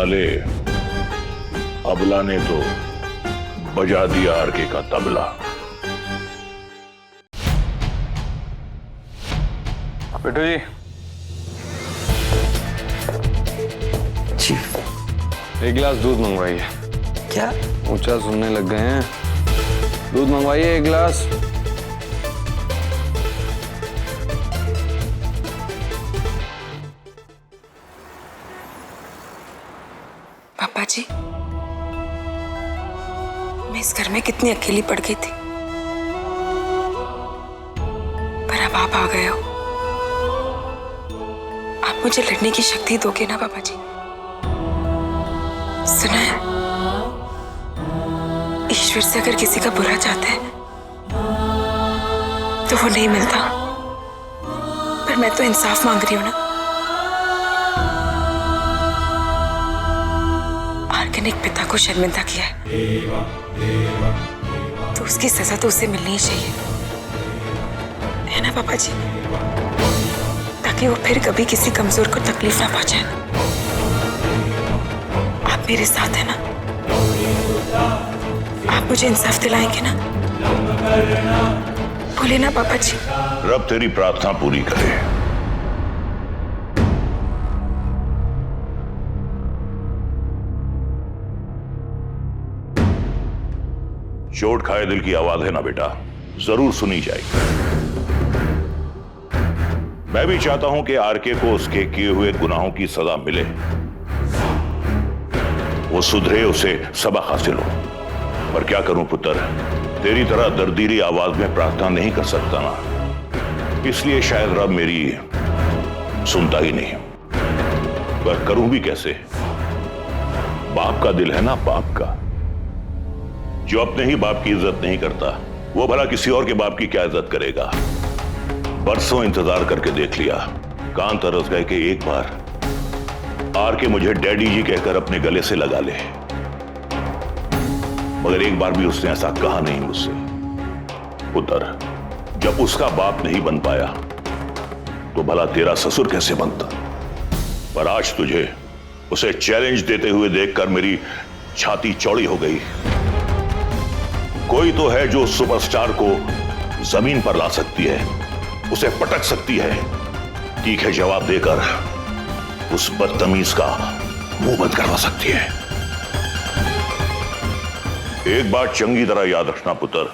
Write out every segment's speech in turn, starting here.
लाले, अबला ने तो बजा दिया आरके का तबला। बेटू जी, चीफ, एक गिलास दूध मंगवाइए। क्या? ऊंचा सुनने लग गए हैं। दूध मंगवाइए एक गिलास। पापा जी, मैं इस घर में कितनी अकेली पड़ गई थी, पर अब आप आ गए हो। आप मुझे लड़ने की शक्ति दोगे ना पापा जी? सुना है, ईश्वर से अगर किसी का बुरा चाहते हैं तो वो नहीं मिलता, पर मैं तो इंसाफ मांग रही हूं ना। आरके ने एक पिता को शर्मिंदा किया है, तो उसकी सजा तो उसे मिलनी ही चाहिए, है ना पापा जी? ताकि वो फिर कभी किसी कमजोर को तकलीफ ना पहुंचाए। आप मेरे साथ है ना? आप मुझे इंसाफ दिलाएंगे ना? बोले ना पापा जी। रब तेरी प्रार्थना पूरी करे। चोट खाए दिल की आवाज है ना बेटा, जरूर सुनी जाएगी। मैं भी चाहता हूं कि आरके को उसके किए हुए गुनाहों की सजा मिले, वो सुधरे, उसे सबक हासिल हो। पर क्या करूं पुत्र, तेरी तरह दर्दीली आवाज में प्रार्थना नहीं कर सकता ना, इसलिए शायद रब मेरी सुनता ही नहीं। पर करूं भी कैसे? बाप का दिल है ना, बाप का। जो अपने ही बाप की इज्जत नहीं करता, वो भला किसी और के बाप की क्या इज्जत करेगा? बरसों इंतजार करके देख लिया, कान तरस गए कि एक बार आरके मुझे डैडी जी कहकर अपने गले से लगा ले, मगर एक बार भी उसने ऐसा कहा नहीं मुझसे। पुत्र, जब उसका बाप नहीं बन पाया तो भला तेरा ससुर कैसे बनता? पर आज तुझे उसे चैलेंज देते हुए देखकर मेरी छाती चौड़ी हो गई। कोई तो है जो सुपरस्टार को जमीन पर ला सकती है, उसे पटक सकती है, तीखे जवाब देकर उस बदतमीज का मुंह बंद करवा सकती है। एक बात चंगी तरह याद रखना पुत्र,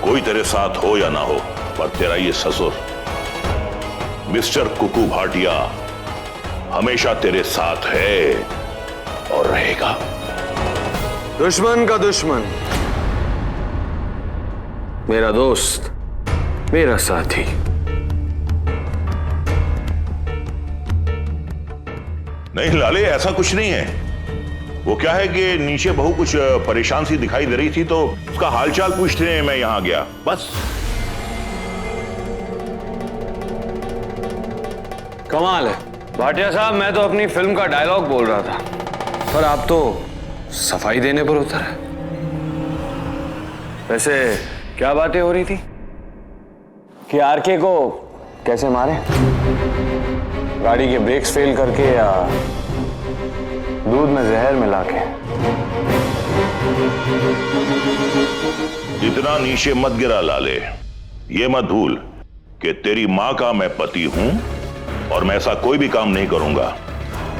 कोई तेरे साथ हो या ना हो, पर तेरा ये ससुर मिस्टर कुकू भाटिया हमेशा तेरे साथ है और रहेगा। दुश्मन का दुश्मन मेरा दोस्त, मेरा साथी। नहीं लाले, ऐसा कुछ नहीं है। वो क्या है कि नीचे बहू कुछ परेशान सी दिखाई दे रही थी, तो उसका हालचाल पूछने मैं यहां गया, बस। कमाल है भाटिया साहब, मैं तो अपनी फिल्म का डायलॉग बोल रहा था, पर आप तो सफाई देने पर उतर है। वैसे क्या बातें हो रही थी कि आरके को कैसे मारे? गाड़ी के ब्रेक्स फेल करके या दूध में जहर मिला के? इतना नीचे मत गिरा लाले, ये मत भूल कि तेरी मां का मैं पति हूं और मैं ऐसा कोई भी काम नहीं करूंगा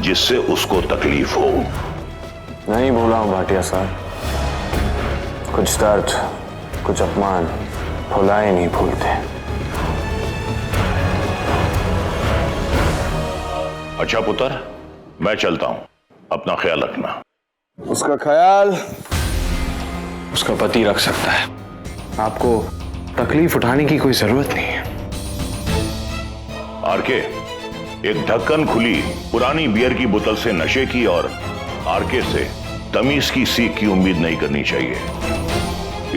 जिससे उसको तकलीफ हो। नहीं भूला हूं भाटिया साहब, कुछ दर्द, कुछ अपमान भुलाए नहीं भूलते। अच्छा पुत्र, मैं चलता हूं, अपना ख्याल रखना। उसका ख्याल उसका पति रख सकता है, आपको तकलीफ उठाने की कोई जरूरत नहीं है। आरके, एक ढक्कन खुली पुरानी बियर की बोतल से नशे की और आरके से तमीज की सीख की उम्मीद नहीं करनी चाहिए,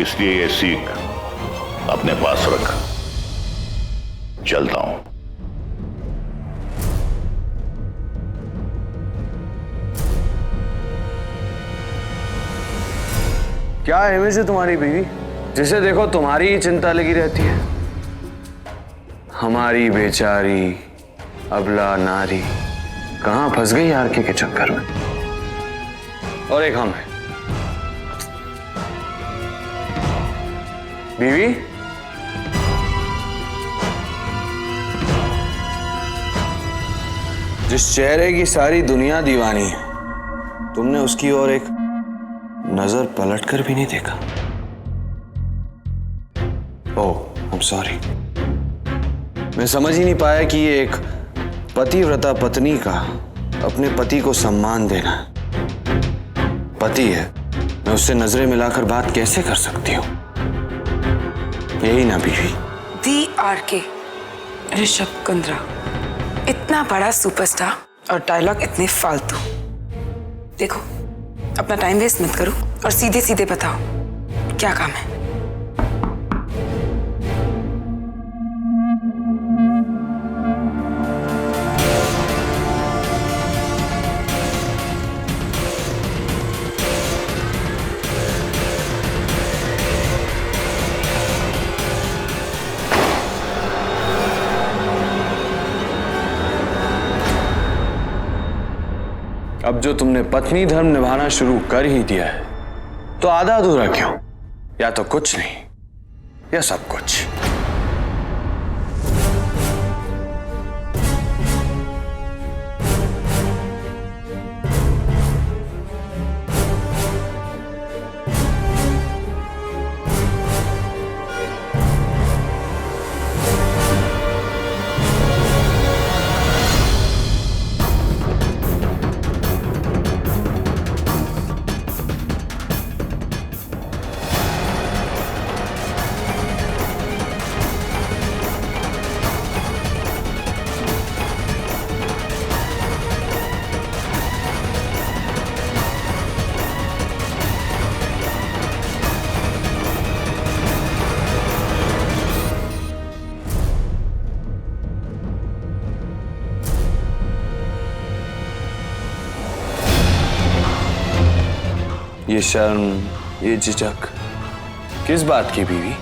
इसलिए यह सीख अपने पास रख। चलता हूं। क्या इमेज है तुम्हारी बीवी? जिसे देखो तुम्हारी ही चिंता लगी रहती है। हमारी बेचारी अबला नारी कहां फंस गई आरके के चक्कर में। और एक हम है बीवी। जिस चेहरे की सारी दुनिया दीवानी है, तुमने उसकी ओर एक नजर पलट कर भी नहीं देखा। ओह, आई एम सॉरी। मैं समझ ही नहीं पाया कि ये एक पतिव्रता पत्नी का अपने पति को सम्मान देना पति है, मैं उससे नजरें मिलाकर बात कैसे कर सकती हूँ? यही ना बीवी? दी आरके ऋषभ कुंद्रा, इतना बड़ा सुपरस्टार और डायलॉग इतने फालतू। देखो, अपना टाइम वेस्ट मत करो और सीधे सीधे बताओ क्या काम है। अब जो तुमने पत्नी धर्म निभाना शुरू कर ही दिया है, तो आधा अधूरा क्यों? या तो कुछ नहीं या सब कुछ। ये शर्म, ये झिझक किस बात की बीवी?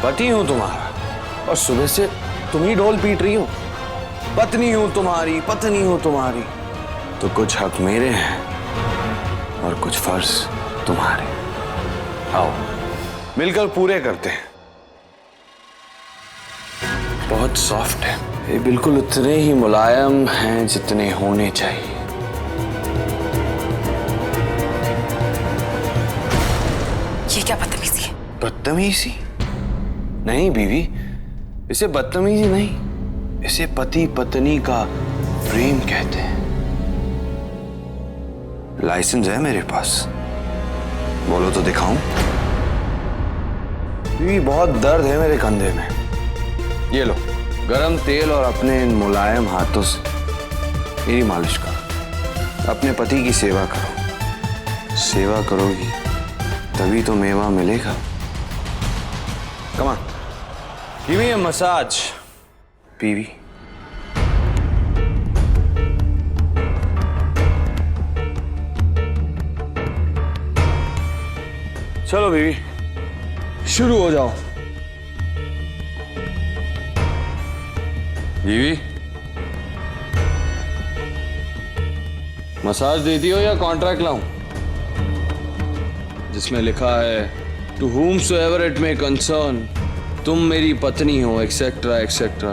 पति हूं तुम्हारा और सुबह से तुम ही ढोल पीट रही हो। पत्नी हूं तुम्हारी, पत्नी हूं तुम्हारी। तो कुछ हक मेरे हैं और कुछ फर्ज तुम्हारे। आओ मिलकर पूरे करते हैं। बहुत सॉफ्ट है ये, बिल्कुल उतने ही मुलायम हैं जितने होने चाहिए। ये क्या बदतमीजी है? बदतमीजी नहीं बीवी, इसे बदतमीजी नहीं, इसे पति पत्नी का प्रेम कहते हैं। लाइसेंस है मेरे पास, बोलो तो दिखाऊं? बीवी बहुत दर्द है मेरे कंधे में। ये लो गरम तेल और अपने इन मुलायम हाथों से मेरी मालिश करो। अपने पति की सेवा करो। सेवा करोगी तभी तो मेवा मिलेगा। Come on, give me a massage बीवी। चलो बीवी शुरू हो जाओ। बीवी मसाज देती हो या कॉन्ट्रैक्ट लाऊं जिसमें लिखा है to whomsoever it may concern, तुम मेरी पत्नी हो एक्सेट्रा एक्सेट्रा,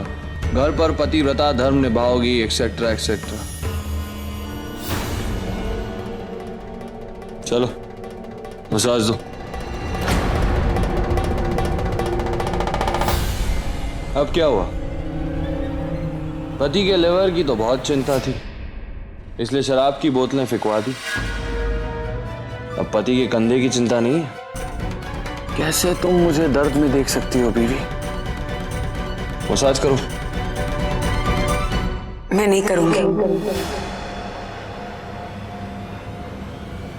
घर पर पतिव्रता धर्म निभाओगी एक्सेट्रा एक्सेट्रा। चलो मसाज दो। अब क्या हुआ? पति के लिवर की तो बहुत चिंता थी, इसलिए शराब की बोतलें फिकवा दी। अब पति के कंधे की चिंता नहीं है। कैसे तुम मुझे दर्द में देख सकती हो बीवी? मसाज करो। मैं नहीं करूंगी।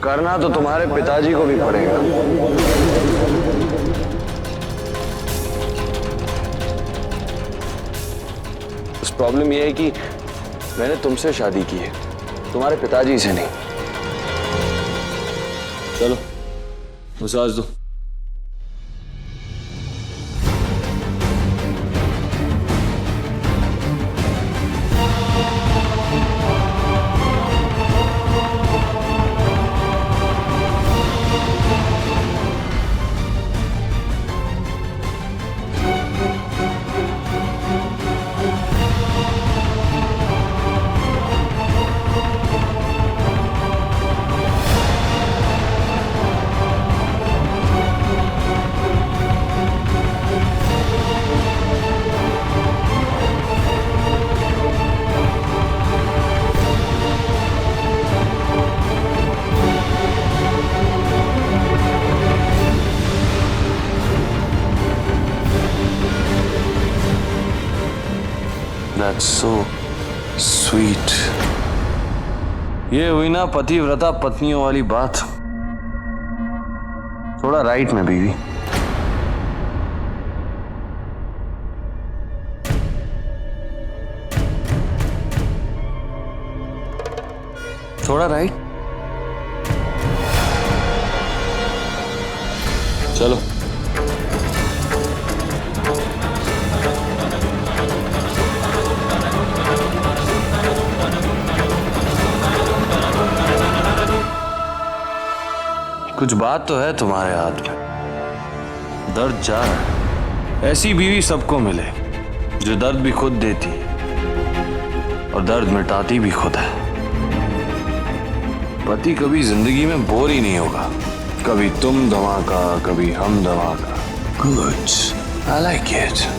करना तो तुम्हारे पिताजी को भी पड़ेगा। उस प्रॉब्लम यह है कि मैंने तुमसे शादी की है, तुम्हारे पिताजी से नहीं। चलो मसाज दो। So sweet. ये हुई ना पतिव्रता पत्नियों वाली बात। थोड़ा राइट में बीवी। थोड़ा राइट। चलो कुछ बात तो है तुम्हारे हाथ में। दर्द जा रहा है। ऐसी बीवी सबको मिले जो दर्द भी खुद देती है और दर्द मिटाती भी खुद है। पति कभी जिंदगी में बोर ही नहीं होगा। कभी तुम धमाका, कभी हम धमाका। Good, I like it.